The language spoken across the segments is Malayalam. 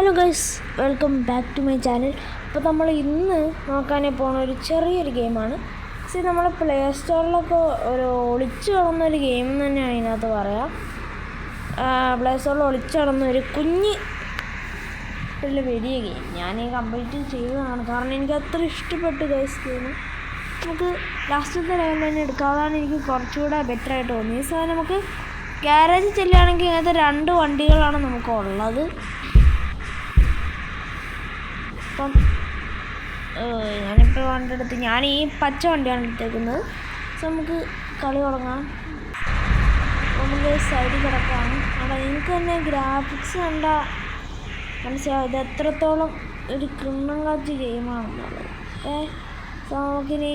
Hello guys, welcome back to my channel. അപ്പോൾ നമ്മൾ ഇന്ന് നോക്കാനേ പോകുന്ന ഒരു ചെറിയൊരു ഗെയിമാണ്. നമ്മൾ പ്ലേ സ്റ്റോറിലൊക്കെ ഒരു ഒളിച്ചു കിടന്നൊരു ഗെയിം തന്നെയാണ് ഇതിനകത്ത് പറയാം. പ്ലേ സ്റ്റോറിൽ ഒളിച്ചു കിടന്ന ഒരു കുഞ്ഞ് വലിയ ഗെയിം ഞാൻ കംപ്ലീറ്റ് ചെയ്തതാണ്. കാരണം എനിക്ക് അത്ര ഇഷ്ടപ്പെട്ടു ഗൈസ് ഗെയിം. നമുക്ക് ലാസ്റ്റത്തെ ലെവൽ തന്നെ എടുക്കാം. അതാണ് എനിക്ക് കുറച്ചുകൂടെ ബെറ്ററായിട്ട് തോന്നി. നമുക്ക് ഗ്യാരേജിൽ ചെല്ലുകയാണെങ്കിൽ ഇങ്ങനത്തെ 2 വണ്ടികളാണ് നമുക്കുള്ളത്. അപ്പം ഞാനിപ്പോൾ വണ്ടി എടുത്ത് ഞാൻ ഈ പച്ച വണ്ടിയാണ് എടുത്തേക്കുന്നത്. നമുക്ക് കളി തുടങ്ങാം. നമുക്ക് സൈഡിൽ കിടക്കാം. അവിടെ എനിക്ക് തന്നെ ഗ്രാഫിക്സ് കണ്ട മനസ്സിലാവും ഇത് എത്രത്തോളം ഒരു ക്രിമിനൽ കാച്ച് ഗെയിമാണെന്നുള്ളത്. നമുക്കിനി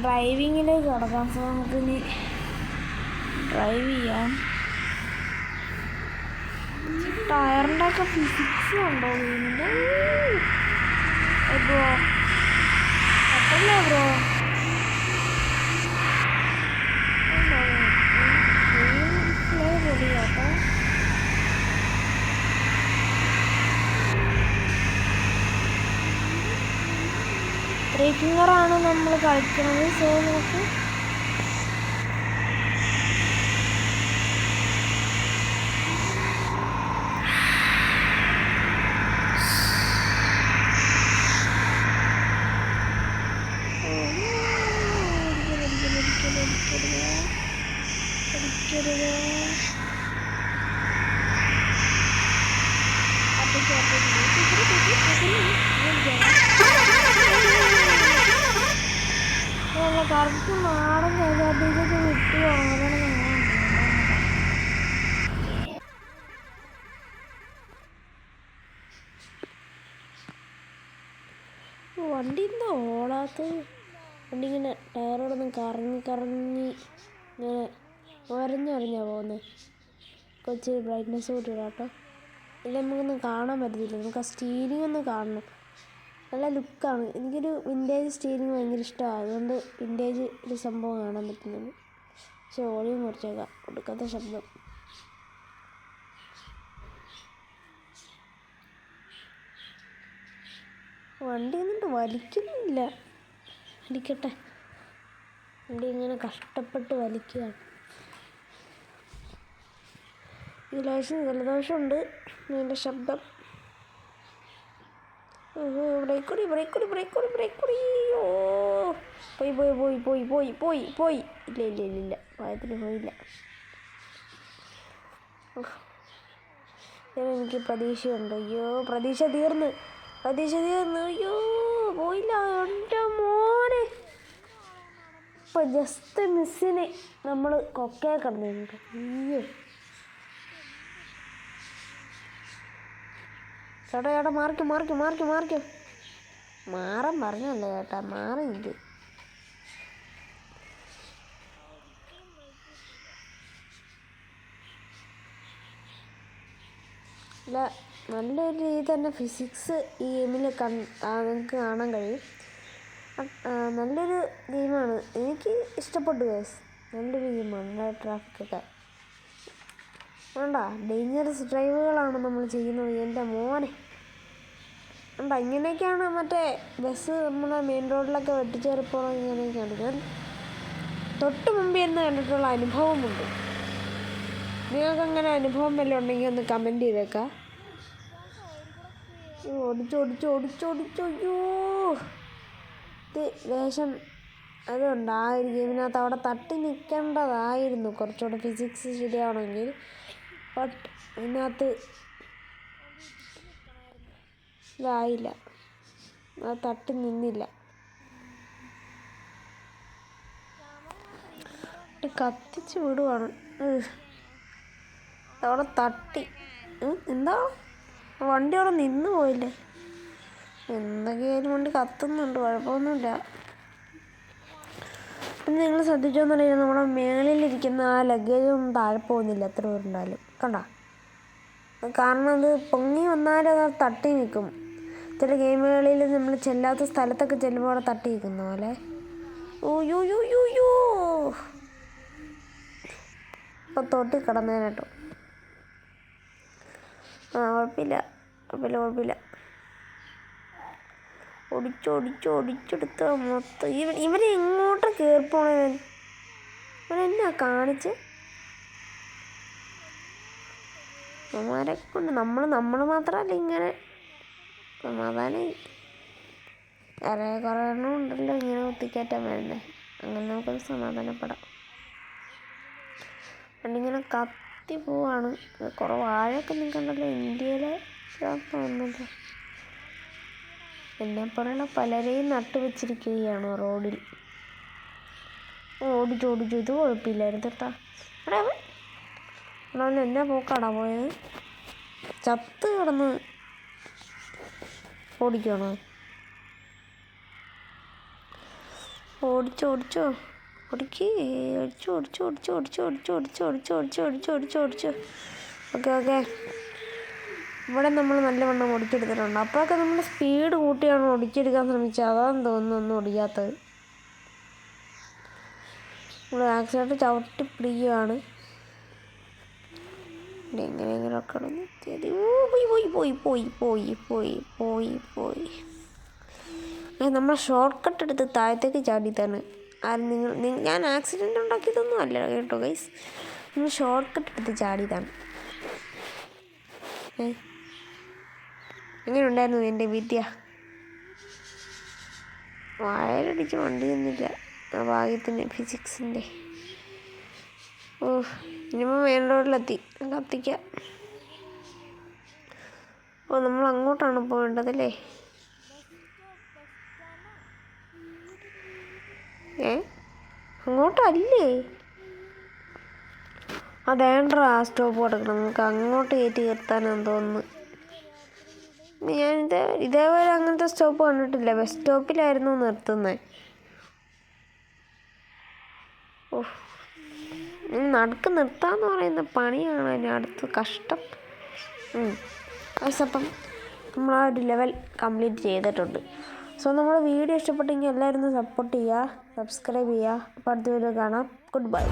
ഡ്രൈവിങ്ങിലേക്ക് കിടക്കാം. നമുക്കിനി ഡ്രൈവ് ചെയ്യാം. ടയറിൻ്റെ ഒക്കെ ഫിസിക്സ് ഉണ്ടോ ഗെയിമിൻ്റെ? ബ്രോ അപ്പല്ലേ ബ്രോ ഡിസ്പ്ലേ പൊടിയാട്ടോ. ത്രീ ഫിംഗറാണ് നമ്മൾ കളിക്കുന്നത്. സോ നമുക്ക് കറക്റ്റ് നാടൻ കൈകാട്ടിയിലൊക്കെ വിട്ടു പോകണം. വണ്ടി എന്താ ഓടാത്തത്? വണ്ടി ഇങ്ങനെ ടയറോടൊന്നും കറങ്ങി ഇങ്ങനെ ഒരഞ്ഞൊരഞ്ഞാണ് പോകുന്നത്. കുറച്ച് ബ്രൈറ്റ്നെസ് കൂട്ടിയിടാം കേട്ടോ. ഇല്ല നമുക്കൊന്നും കാണാൻ പറ്റത്തില്ല. നമുക്ക് ആ സ്റ്റീരിങ് ഒന്ന് കാണണം. നല്ല ലുക്കാണ്. എനിക്കൊരു വിൻറ്റേജ് സ്റ്റീരിങ് ഭയങ്കര ഇഷ്ടമാണ്. അതുകൊണ്ട് വിൻറ്റേജ് ഒരു സംഭവം കാണാൻ പറ്റുന്നുണ്ട്. പക്ഷേ വോളിയം കുറച്ചേക്കാം. ഒടുക്കത്തെ ശബ്ദം. വണ്ടി എന്നിട്ട് വലിക്കുന്നില്ല. വലിക്കട്ടെ. വണ്ടി ഇങ്ങനെ കഷ്ടപ്പെട്ട് വലിക്കുകയാണ്. ഈ ലേശം ജലദോഷമുണ്ട്. അതിൻ്റെ ശബ്ദം. ബ്രേക്കൊടി. ഓ പോയി. ഇല്ല ഭയത്തിന് പോയില്ല. എനിക്ക് പ്രതീക്ഷയുണ്ട്. പ്രതീക്ഷ തീർന്ന്. അയ്യോ പോയില്ല. എൻ്റെ മോനെ ഇപ്പം ജസ്റ്റ് മിസ്സിന് നമ്മൾ കൊക്കയെ കിടന്നിട്ടുണ്ട്. അയ്യോ ചേട്ടാ മാറിക്കും. മാറാൻ പറഞ്ഞല്ലേ ചേട്ടാ, മാറിയില്ല. അല്ല നല്ലൊരു രീതി തന്നെ ഫിസിക്സ് ഈ ഗെയിമിൽ നിങ്ങൾക്ക് കാണാൻ കഴിയും. നല്ലൊരു ഗെയിമാണ്. എനിക്ക് ഇഷ്ടപ്പെട്ടു ഗൈസ്. നല്ലൊരു ഗെയിമാണ്. നല്ല ട്രാഫിക്കൊക്കെ വേണ്ട. ഡേഞ്ചറസ് ഡ്രൈവുകളാണ് നമ്മൾ ചെയ്യുന്നത്. എൻ്റെ മോനെ വേണ്ട. ഇങ്ങനെയൊക്കെയാണ് മറ്റേ ബസ് നമ്മളെ മെയിൻ റോഡിലൊക്കെ വെട്ടിച്ചേറിപ്പോണം. ഇങ്ങനെയൊക്കെയാണ്. ഞാൻ തൊട്ട് മുമ്പ് എന്ന് കണ്ടിട്ടുള്ള അനുഭവമുണ്ട്. നിങ്ങൾക്കങ്ങനെ അനുഭവം വല്ലതും ഉണ്ടെങ്കിൽ ഒന്ന് കമൻറ്റ് ചെയ്തേക്കാം. ഓടിച്ചോ. ഇത് ലേശം അതുകൊണ്ട് ആ ഒരു ഗെയിമിനകത്ത് അവിടെ തട്ടി നിൽക്കേണ്ടതായിരുന്നു കുറച്ചുകൂടെ ഫിസിക്സ് ശരിയാവണമെങ്കിൽ. ബട്ട് ഇതിനകത്ത് ഇതായില്ല. അത് തട്ടി നിന്നില്ല. കത്തിച്ച് വിടുവാണ്. അവിടെ തട്ടി. എന്താ വണ്ടി അവിടെ നിന്ന് പോയില്ലേ? എന്തൊക്കെയായാലും വണ്ടി കത്തുന്നുണ്ട്. കുഴപ്പമൊന്നുമില്ല. പിന്നെ നിങ്ങൾ ശ്രദ്ധിച്ചോന്നറിയാം, നമ്മുടെ മേളിലിരിക്കുന്ന ആ ലഗേജ് ഒന്നും താഴെ പോകുന്നില്ല. എത്ര പേരുണ്ടായാലും കണ്ട. കാരണം അത് പൊങ്ങി വന്നാലും അത് തട്ടി നിൽക്കും. ചില ഗെയിമുകളിൽ നമ്മൾ ചെല്ലാത്ത സ്ഥലത്തൊക്കെ ചെല്ലുമ്പോൾ അവിടെ തട്ടി നിൽക്കുന്ന പോലെ. ഓയ്യോ ഇപ്പോൾ തൊട്ടി കിടന്നേനെ കേട്ടോ. കുഴപ്പമില്ല. കുഴപ്പമില്ല. ഒടിച്ചെടുത്ത് മൊത്തം ഇവരെ എങ്ങോട്ട് കയറിപ്പോണവൻ ഇവനെന്നാ കാണിച്ച് അവന്മാരെ കൊണ്ട് നമ്മൾ മാത്രമല്ല ഇങ്ങനെ സമാധാനം വേറെ കുറേ എണ്ണം ഉണ്ടല്ലോ ഇങ്ങനെ കുത്തിക്കയറ്റാൻ വേണ്ടേ. അങ്ങനെ നമുക്കൊന്ന് സമാധാനപ്പെടാം. പണ്ടിങ്ങനെ കത്തി പോവാണ്. കുറേ വാഴയൊക്കെ നിൽക്കണ്ടല്ലോ ഇന്ത്യയിലെ തോന്നുന്നല്ലോ. എന്നെപ്പോലുള്ള പലരെയും നട്ടുവെച്ചിരിക്കുകയാണ് റോഡിൽ. ഓടിച്ചു ഇത് കുഴപ്പമില്ലായിരുന്നു കേട്ടോ. അവൻ എന്നാ പോക്കാടാ പോയത്? ചത്ത് കിടന്ന് ഓടിക്കണോ? ഓടിച്ചോ ഓക്കെ. ഇവിടെ നമ്മൾ നല്ലവണ്ണം ഓടിച്ചെടുത്തിട്ടുണ്ട്. അപ്പോഴൊക്കെ നമ്മൾ സ്പീഡ് കൂട്ടിയാണ് ഓടിച്ചെടുക്കാൻ ശ്രമിച്ചത്. അതാന്ന് തോന്നുന്നു ഒന്നും ഓടിക്കാത്തത്. നമ്മൾ ആക്സിഡൻറ്റ് ചവിട്ടി പിടിക്കുകയാണ്. എങ്ങനെയൊക്കെ പോയി. നമ്മൾ ഷോർട്ട് കട്ട് എടുത്ത് താഴത്തേക്ക് ചാടിത്താണ്. ഞാൻ ആക്സിഡൻ്റ് ഉണ്ടാക്കിയതൊന്നും അല്ല കേട്ടോ ഗൈസ്. നമ്മൾ ഷോർട്ട് കട്ട് എടുത്ത് ചാടിയതാണ്. എങ്ങനെ ഉണ്ടായിരുന്നു എൻ്റെ വിദ്യ? വായലടിച്ച് വണ്ടി ഒന്നുമില്ല ആ ഭാഗ്യത്തിന് ഫിസിക്സിൻ്റെ. ഇനിയിപ്പോൾ മെയിൻ റോഡിലെത്തി കത്തിക്കാം. നമ്മൾ അങ്ങോട്ടാണ് പോകേണ്ടതല്ലേ? അങ്ങോട്ടല്ലേ? അതേണ്ട ആ സ്റ്റോപ്പ് കൊടുക്കണം. നമുക്ക് അങ്ങോട്ട് കയറ്റി നിർത്താനാന്ന് തോന്നുന്നു. ഞാൻ ഇതേപോലെ അങ്ങനത്തെ സ്റ്റോപ്പ് കണ്ടിട്ടില്ല. ബസ് സ്റ്റോപ്പിലായിരുന്നു നിർത്തുന്നത്. നടുക്ക് നിർത്താന്ന് പറയുന്ന പണിയാണ് അതിന് അടുത്ത് കഷ്ടം. അപ്പം നമ്മൾ ആ ഒരു ലെവൽ കംപ്ലീറ്റ് ചെയ്തിട്ടുണ്ട്. സോ നമ്മുടെ വീഡിയോ ഇഷ്ടപ്പെട്ടെങ്കിൽ എല്ലാവരും ഒന്ന് സപ്പോർട്ട് ചെയ്യുക, സബ്സ്ക്രൈബ് ചെയ്യുക. അപ്പോൾ അടുത്ത വീഡിയോ കാണാം. Good bye.